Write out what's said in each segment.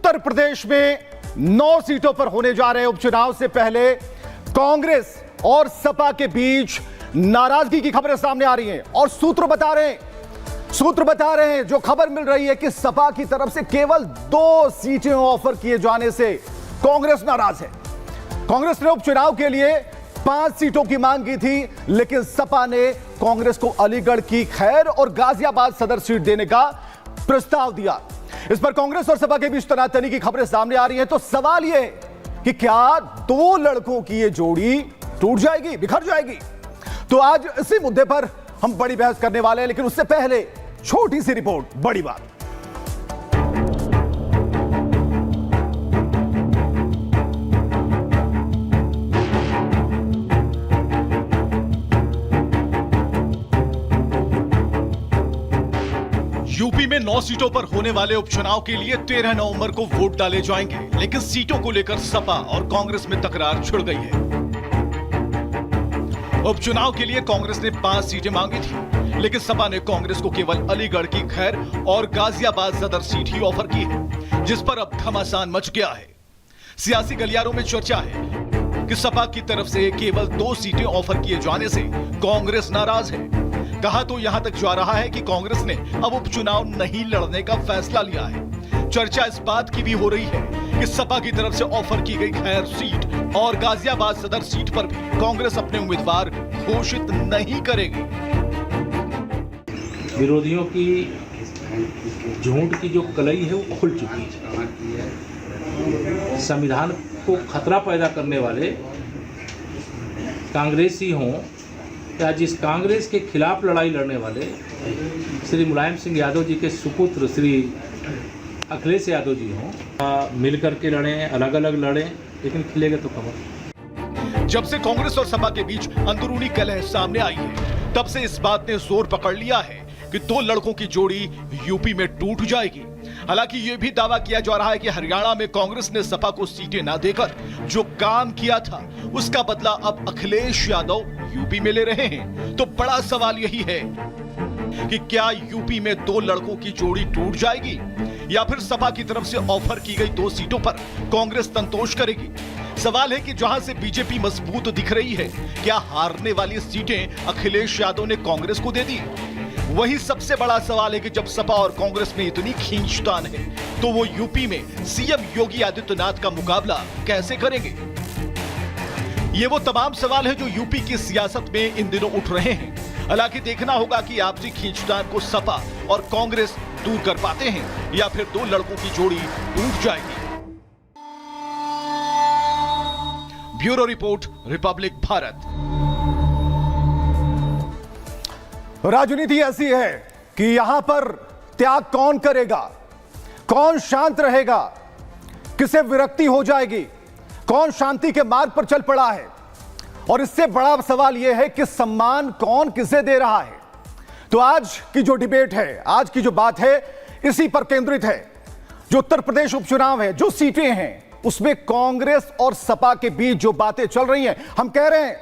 उत्तर प्रदेश में 9 सीटों पर होने जा रहे उपचुनाव से पहले कांग्रेस और सपा के बीच नाराजगी की खबरें सामने आ रही हैं और सूत्र बता रहे हैं जो खबर मिल रही है कि सपा की तरफ से केवल 2 सीटें ऑफर किए जाने से कांग्रेस नाराज है। कांग्रेस ने उपचुनाव के लिए 5 सीटों की मांग की थी, लेकिन सपा ने कांग्रेस को अलीगढ़ की खैर और गाजियाबाद सदर सीट देने का प्रस्ताव दिया। इस पर कांग्रेस और सपा के बीच तनातनी की खबरें सामने आ रही हैं। तो सवाल यह है कि क्या 2 लड़कों की यह जोड़ी टूट जाएगी, बिखर जाएगी? तो आज इसी मुद्दे पर हम बड़ी बहस करने वाले हैं, लेकिन उससे पहले छोटी सी रिपोर्ट, बड़ी बात। यूपी में 9 सीटों पर होने वाले उपचुनाव के लिए 13 नवंबर को वोट डाले जाएंगे, लेकिन सीटों को लेकर सपा और कांग्रेस में तकरार छिड़ गई है। उपचुनाव के लिए कांग्रेस ने 5 सीटें मांगी थी, लेकिन सपा ने कांग्रेस को केवल अलीगढ़ की खैर और गाजियाबाद सदर सीट ही ऑफर की है, जिस पर अब घमासान मच गया है। सियासी गलियारों में चर्चा है कि सपा की तरफ से केवल 2 सीटें ऑफर किए जाने से कांग्रेस नाराज है। कहा तो यहां तक जा रहा है कि कांग्रेस ने अब उपचुनाव नहीं लड़ने का फैसला लिया है। चर्चा इस बात की भी हो रही है कि सपा की तरफ से ऑफर की गई खैर सीट और गाजियाबाद सदर सीट पर भी कांग्रेस अपने उम्मीदवार घोषित नहीं करेगी। विरोधियों की झूठ की जो कलई है वो खुल चुकी है। संविधान को खतरा पैदा करने वाले कांग्रेसी हों या जिस कांग्रेस के खिलाफ लड़ाई लड़ने वाले श्री मुलायम सिंह यादव जी के सुपुत्र श्री अखिलेश यादव जी हों, मिलकर के लड़ें, अलग अलग लड़ें, लेकिन खिलेगा तो खबर। जब से कांग्रेस और सपा के बीच अंदरूनी कलह सामने आई है, तब से इस बात ने जोर पकड़ लिया है कि 2 लड़कों की जोड़ी यूपी में टूट जाएगी। हालांकि यह भी दावा किया जा रहा है कि हरियाणा में कांग्रेस ने सपा को सीटें ना देकर जो काम किया था, उसका बदला अब अखिलेश यादव यूपी में ले रहे हैं। तो बड़ा सवाल यही है कि क्या यूपी में 2 लड़कों की जोड़ी टूट जाएगी या फिर सपा की तरफ से ऑफर की गई 2 सीटों पर कांग्रेस संतोष करेगी? सवाल है कि जहां से बीजेपी मजबूत दिख रही है, क्या हारने वाली सीटें अखिलेश यादव ने कांग्रेस को दे दी? वही सबसे बड़ा सवाल है कि जब सपा और कांग्रेस में इतनी खींचतान है, तो वो यूपी में सीएम योगी आदित्यनाथ का मुकाबला कैसे करेंगे? ये वो तमाम सवाल है जो यूपी की सियासत में इन दिनों उठ रहे हैं। हालांकि देखना होगा कि आपसी खींचतान को सपा और कांग्रेस दूर कर पाते हैं या फिर 2 लड़कों की जोड़ी टूट जाएगी। Bureau report, Republic Bharat. राजनीति ऐसी है कि यहां पर त्याग कौन करेगा, कौन शांत रहेगा, किसे विरक्ति हो जाएगी, कौन शांति के मार्ग पर चल पड़ा है, और इससे बड़ा सवाल यह है कि सम्मान कौन किसे दे रहा है। तो आज की जो डिबेट है, आज की जो बात है, इसी पर केंद्रित है। जो उत्तर प्रदेश उपचुनाव है, जो सीटें हैं, उसमें कांग्रेस और सपा के बीच जो बातें चल रही हैं, हम कह रहे हैं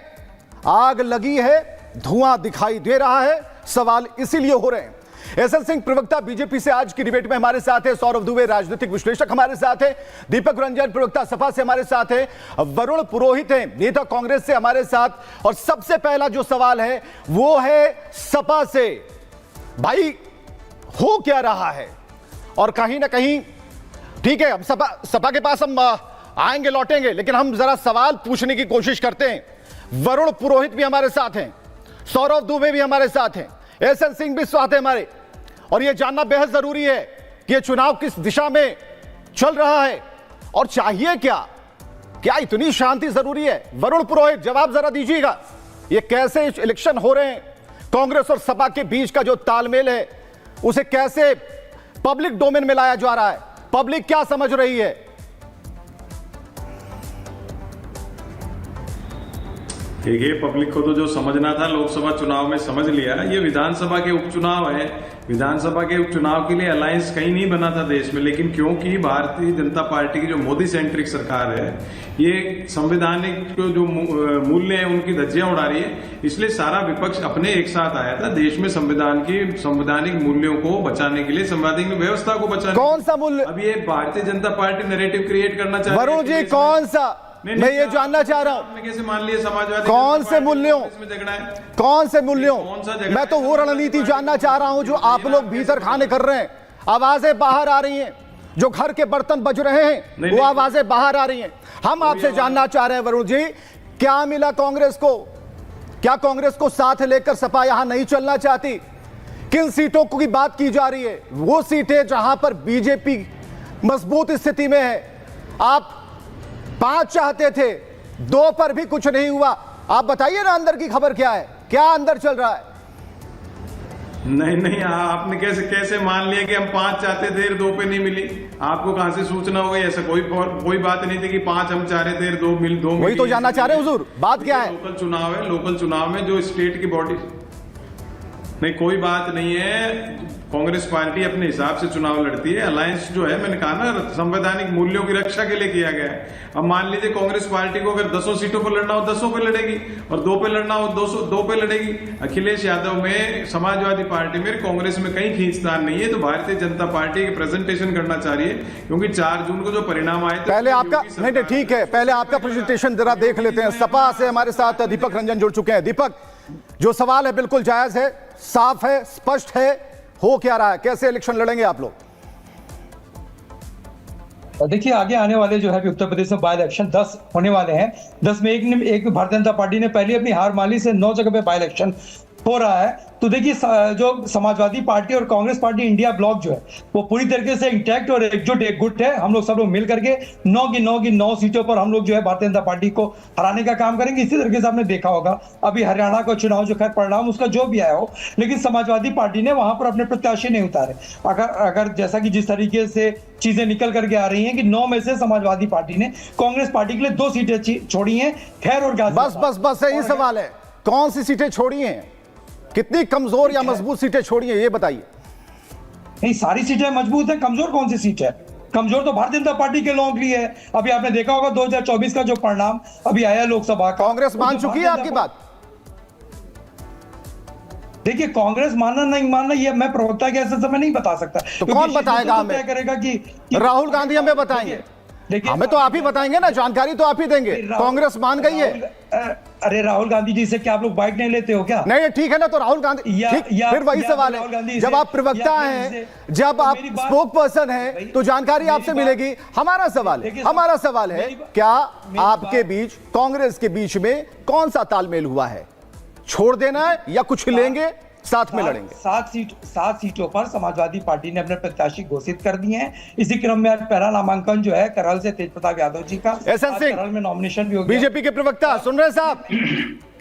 आग लगी है, धुआं दिखाई दे रहा है। सवाल इसीलिए हो रहे हैं। एसएल सिंह प्रवक्ता बीजेपी से आज की डिबेट में हमारे साथ है, सौरभ दुबे राजनीतिक विश्लेषक हमारे साथ है, दीपक रंजन प्रवक्ता सपा से हमारे साथ है, वरुण पुरोहित है नेता कांग्रेस से हमारे साथ। और सबसे पहला जो सवाल है वो है सपा से, भाई हो क्या रहा है? और कहीं ना कहीं ठीक है, हम सपा के पास हम आएंगे लौटेंगे, लेकिन हम जरा सवाल पूछने की कोशिश करते हैं। वरुण पुरोहित भी हमारे साथ हैं, सौरभ दुबे भी हमारे साथ हैं, एसएल सिंह भी साथ है हमारे, और यह जानना बेहद जरूरी है कि यह चुनाव किस दिशा में चल रहा है और चाहिए क्या? क्या इतनी शांति जरूरी है? वरुण पुरोहित जवाब जरा दीजिएगा, ये कैसे इलेक्शन हो रहे हैं, कांग्रेस और सपा के बीच का जो तालमेल है उसे कैसे पब्लिक डोमेन में लाया जा रहा है, पब्लिक क्या समझ रही है? देखिए, पब्लिक को तो जो समझना था लोकसभा चुनाव में समझ लिया। ये विधानसभा के उपचुनाव है। विधानसभा के उपचुनाव के लिए अलायंस कहीं नहीं बना था देश में, लेकिन क्योंकि भारतीय जनता पार्टी की जो मोदी सेंट्रिक सरकार है, ये संवैधानिक जो मूल्य है उनकी धज्जियां उड़ा रही है, इसलिए सारा विपक्ष अपने एक साथ आया था देश में संवैधानिक मूल्यों को बचाने के लिए, संवैधानिक व्यवस्था को बचाने। कौन सा मूल्य? अब ये Bharatiya Janata party narrative create करना चाहती है। वरुण जी, कौन सा? मैं ये जानना चाह रहा हूँ, कैसे मान लिया समाजवादी कौन से मूल्यों? झगड़ा है? कौन से मूल्यों? कौन सा झगड़ा? मैं तो वो रणनीति जानना चाह रहा हूं जो आप लोग भीतर खाने कर रहे हैं। आवाजें बाहर आ रही हैं, जो घर के बर्तन बज रहे हैं वो आवाजें बाहर आ रही हैं। हम आपसे जानना चाह रहे हैं वरुण जी, क्या मिला कांग्रेस को? क्या कांग्रेस को साथ लेकर सपा यहां नहीं चलना चाहती? किन सीटों की बात की जा रही है? वो सीटें जहां पर बीजेपी मजबूत स्थिति में है। आप 5 चाहते थे, 2 पर भी कुछ नहीं हुआ। आप बताइए ना, अंदर की खबर क्या है? क्या अंदर चल रहा है? नहीं, आपने कैसे मान लिया कि हम 5 चाहते थे, 2 पे नहीं मिली? आपको कहां से सूचना हो गई? ऐसा कोई बात नहीं थी कि 5 हम चाह रहे थे, 2 मिली। वही तो जानना चाह रहे हैं हुजूर, बात क्या है? लोकल चुनाव है, लोकल चुनाव में जो स्टेट की बॉडी, नहीं कोई बात नहीं है। कांग्रेस पार्टी अपने हिसाब से चुनाव लड़ती है। अलायंस जो है, मैंने कहा ना, संवैधानिक मूल्यों की रक्षा के लिए किया गया है। अब मान लीजिए कांग्रेस पार्टी को अगर 10 सीटों पर लड़ना हो 10 पे लड़ेगी, और 2 पे लड़ना हो 2 पे लड़ेगी। अखिलेश यादव में, समाजवादी पार्टी में, कांग्रेस में कहीं खींचतान नहीं है। तो भारतीय जनता पार्टी की प्रेजेंटेशन करना चाह रही है, क्योंकि 4 जून को जो परिणाम आए थे, पहले आपका नहीं, ठीक है, पहले आपका प्रेजेंटेशन जरा देख लेते हैं। सपा से हमारे साथ दीपक रंजन जुड़ चुके हैं। दीपक, जो सवाल है बिल्कुल जायज है, साफ है, स्पष्ट है, हो क्या रहा है? कैसे इलेक्शन लड़ेंगे आप लोग? देखिए, आगे आने वाले जो है उत्तर प्रदेश में बाय इलेक्शन 10 होने वाले हैं। 10 में एक भारतीय जनता पार्टी ने पहले अपनी हार मान ली से 9 जगह पे बाय इलेक्शन हो रहा है। तो देखिए, जो समाजवादी पार्टी और कांग्रेस पार्टी इंडिया ब्लॉक जो है वो पूरी तरीके से इंटैक्ट और एकजुट है। हम लोग सब लोग मिल करके 9 की 9 सीटों पर हम लोग जो है भारतीय जनता पार्टी को हराने का काम करेंगे। इसी तरीके से आपने देखा होगा अभी हरियाणा का चुनाव, जो खैर परिणाम उसका जो भी आया हो, लेकिन समाजवादी पार्टी ने वहां पर अपने प्रत्याशी नहीं उतारे। अगर जैसा कि जिस तरीके से चीजें निकल करके आ रही हैं कि 9 में से समाजवादी पार्टी ने कांग्रेस पार्टी के लिए 2 सीटें छोड़ी हैं, खैर और गाजियाबाद। बस यही सवाल है, कौन सी सीटें छोड़ी हैं? कितनी कमजोर या मजबूत सीटें छोड़ी हैं, ये बताइए। नहीं, सारी सीटें मजबूत हैं। कमजोर कौन सी सीट है? कमजोर तो भारतीय जनता पार्टी के लोगों के लिए है। अभी आपने देखा होगा 2024 का जो परिणाम अभी आया लोकसभा का, कांग्रेस मान चुकी है आपकी बात? देखिए, कांग्रेस मानना नहीं मानना ये मैं प्रवक्ता के ऐसे समय नहीं बता सकता। तो कौन बताएगा हमें? तय करेगा कि राहुल गांधी हमें बताएंगे? हमें तो आप ही बताएंगे ना, जानकारी तो आप ही देंगे। कांग्रेस मान गई है। अरे राहुल गांधी जी से क्या आप लोग बाइट नहीं लेते हो क्या? नहीं, ठीक है ना, तो राहुल गांधी फिर वही सवाल है, जब आप प्रवक्ता हैं, जब आप स्पोक पर्सन हैं, तो जानकारी आपसे मिलेगी। हमारा सवाल है क्या आपके बीच, कांग्रेस के बीच में कौन सा तालमेल हुआ है? छोड़ देना है या कुछ लेंगे, साथ में लड़ेंगे? 7 सीटों पर समाजवादी पार्टी ने अपने प्रत्याशी घोषित कर दिए हैं। इसी क्रम में आज पहला नामांकन जो है करहल से तेज प्रताप यादव जी का, एसएन सिंह करहल में नॉमिनेशन भी हो गया। बीजेपी के प्रवक्ता सुन रहे साहब?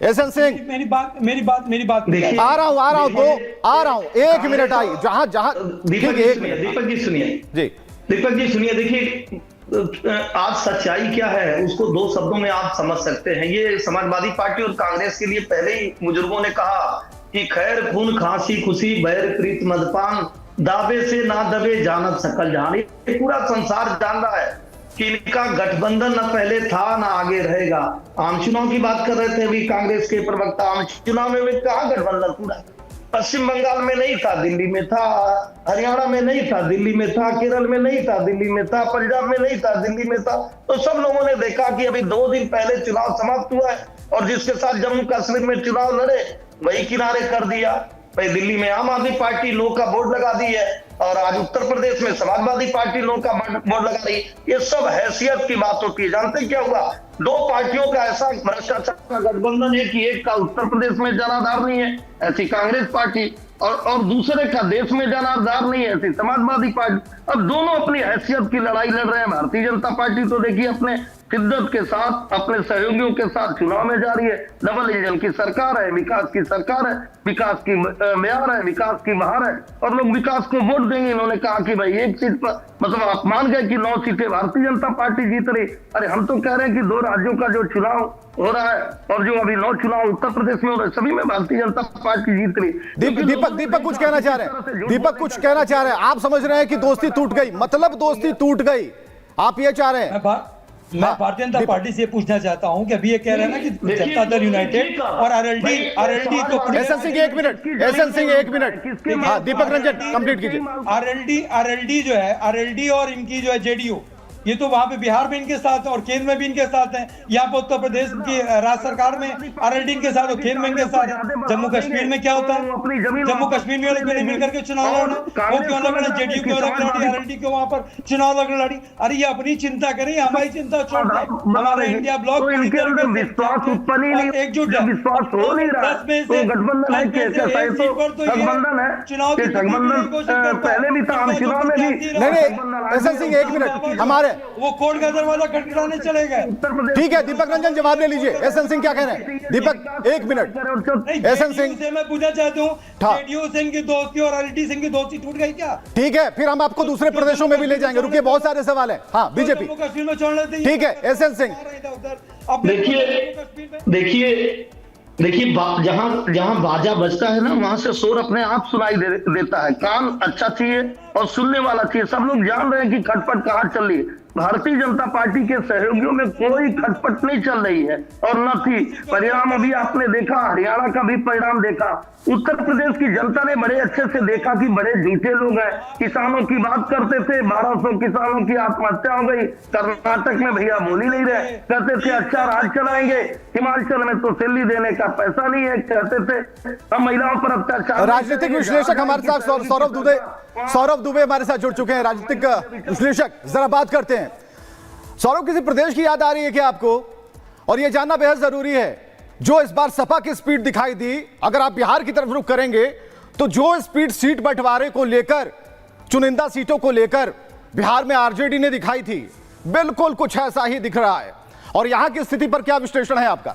एसएन सिंह, मेरी बात आ रहा हूं 1 मिनट आई, जहां ठीक है, 1 मिनट। दीपक जी सुनिए जी, देखिए, आज सच्चाई क्या है उसको 2 शब्दों में आप समझ सकते हैं। ये समाजवादी पार्टी और कांग्रेस के लिए पहले ही बुजुर्गों ने कहा कि खैर खून खांसी खुशी बैर प्रीत मदपान, दावे से ना दबे जानत सकल जान। ये पूरा संसार जान रहा है कि इनका गठबंधन न पहले था ना आगे रहेगा। आम चुनाव की बात कर रहे थे अभी कांग्रेस के प्रवक्ता, आम चुनाव में कहा गठबंधन पूरा? पश्चिम बंगाल में नहीं था, दिल्ली में था। हरियाणा में नहीं था, दिल्ली में था। केरल में नहीं था, दिल्ली में था। पंजाब में नहीं था, दिल्ली में था। तो सब लोगों ने देखा कि अभी 2 दिन पहले चुनाव समाप्त हुआ है, और जिसके साथ जम्मू कश्मीर में चुनाव लड़े वही किनारे कर दिया। भाई, दिल्ली में आम आदमी पार्टी नो का बोर्ड लगा दी है, और आज उत्तर प्रदेश में समाजवादी पार्टी नो का बोर्ड लगा रही है। ये सब हैसियत की बात होती है। जानते क्या हुआ? 2 पार्टियों का ऐसा भ्रष्टाचार का गठबंधन है कि एक का उत्तर प्रदेश में जनाधार नहीं है, ऐसी कांग्रेस पार्टी, और दूसरे का देश में जनाधार नहीं है, ऐसी समाजवादी पार्टी। अब दोनों अपनी हैसियत की लड़ाई लड़ रहे हैं। भारतीय जनता पार्टी तो देखिए अपने शिद्दत के साथ अपने सहयोगियों के साथ चुनाव में जा रही है। डबल इंजन की सरकार है, विकास की सरकार है, विकास की मेयर है, विकास की महार है, और लोग विकास को वोट देंगे। इन्होंने कहा कि भाई एक सीट पर, मतलब आप मान गए कि 9 सीटें भारतीय जनता पार्टी जीत रही। अरे हम तो कह रहे हैं कि 2 राज्यों का जो चुनाव हो रहा है और जो अभी 9 चुनाव उत्तर प्रदेश में हो रहे हैं, सभी में भारतीय जनता पार्टी जीत रही। दीपक कुछ कहना चाह रहे हैं, दीपक कुछ कहना चाह रहे हैं। आप समझ रहे हैं कि दोस्ती टूट गई, मतलब दोस्ती टूट गई, आप ये चाह रहे हैं? मैं भारतीय जनता पार्टी से पूछना चाहता हूं कि अभी ये कह रहे हैं ना कि जनता दल यूनाइटेड और आरएलडी तो एसएन सिंह एक मिनट, हाँ दीपक रंजन कंप्लीट कीजिए। आरएलडी जो है, आरएलडी और इनकी जो है जेडीयू, ये तो वहां पे बिहार में इनके साथ है और केंद्र में भी इनके साथ है। यहाँ पे उत्तर प्रदेश की राज्य सरकार में आरएलडी इनके साथ और केंद्र में इनके साथ है। जम्मू कश्मीर में क्या होता है, जम्मू कश्मीर में लोग मिलकर के चुनाव लड़ना, वो क्यों ना लड़े, जेडीयू क्यों लड़ी, आरएलडी क्यों वहां पर चुनाव लड़ी। अरे ये अपनी चिंता करें, हमारी चिंता छोड़ दें। हमारा इंडिया ब्लॉक इनके अंदर विश्वास उत्पन्न ही नहीं, एकजुट है, विश्वास हो नहीं रहा। तो गठबंधन है, गठबंधन है, चुनाव गठबंधन पहले भी था, हम चुनाव में भी। नहीं एसएन सिंह एक मिनट, हमारे वो कोर्ट का दरवाजा खटखटाने चले गए। ठीक है दीपक रंजन जवाब ले लीजिए। एसएन सिंह क्या कह रहे हैं? दीपक एक मिनट, एसएन सिंह से मैं पूछना चाहता हूँ, जेडीयू सिंह की दोस्ती और आरएलडी सिंह की दोस्ती टूट गई क्या? ठीक है, फिर हम आपको दूसरे प्रदेशों में भी ले जाएंगे, रुकिए बहुत सारे सवाल हैं। हाँ बीजेपी, जम्मू कश्मीर में छोड़ लेते हैं। ठीक है एसएन सिंह। देखिए जहां बाजा बजता है ना, वहां से शोर अपने आप सुनाई देता है। कान अच्छा चाहिए और सुनने वाला चाहिए। सब लोग जान रहे हैं कि खटपट कहां चल रही है। भारतीय जनता पार्टी के सहयोगियों में कोई खटपट नहीं चल रही है और न थी। परिणाम अभी आपने देखा, हरियाणा का भी परिणाम देखा। उत्तर प्रदेश की जनता ने बड़े अच्छे से देखा कि बड़े झूठे लोग हैं। किसानों की बात करते थे, 1200 किसानों की आत्महत्या हो गई। कर्नाटक में भैया बोल ही नहीं रहे, कहते थे अच्छा राज चलाएंगे। हिमाचल में तो सिल्ली देने का पैसा नहीं है, कहते थे हम महिलाओं पर अत्याचार। राजनीतिक विश्लेषक हमारे साथ सौरभ दुबे हमारे साथ जुड़ चुके हैं, राजनीतिक विश्लेषक। जरा बात करते हैं सौरभ, किसी प्रदेश की याद आ रही है क्या आपको? और यह जानना बेहद जरूरी है, जो इस बार सपा की स्पीड दिखाई दी, अगर आप बिहार की तरफ रुख करेंगे तो जो स्पीड सीट बंटवारे को लेकर, चुनिंदा सीटों को लेकर बिहार में आरजेडी ने दिखाई थी, बिल्कुल कुछ ऐसा ही दिख रहा है। और यहां की स्थिति पर क्या विश्लेषण है आपका?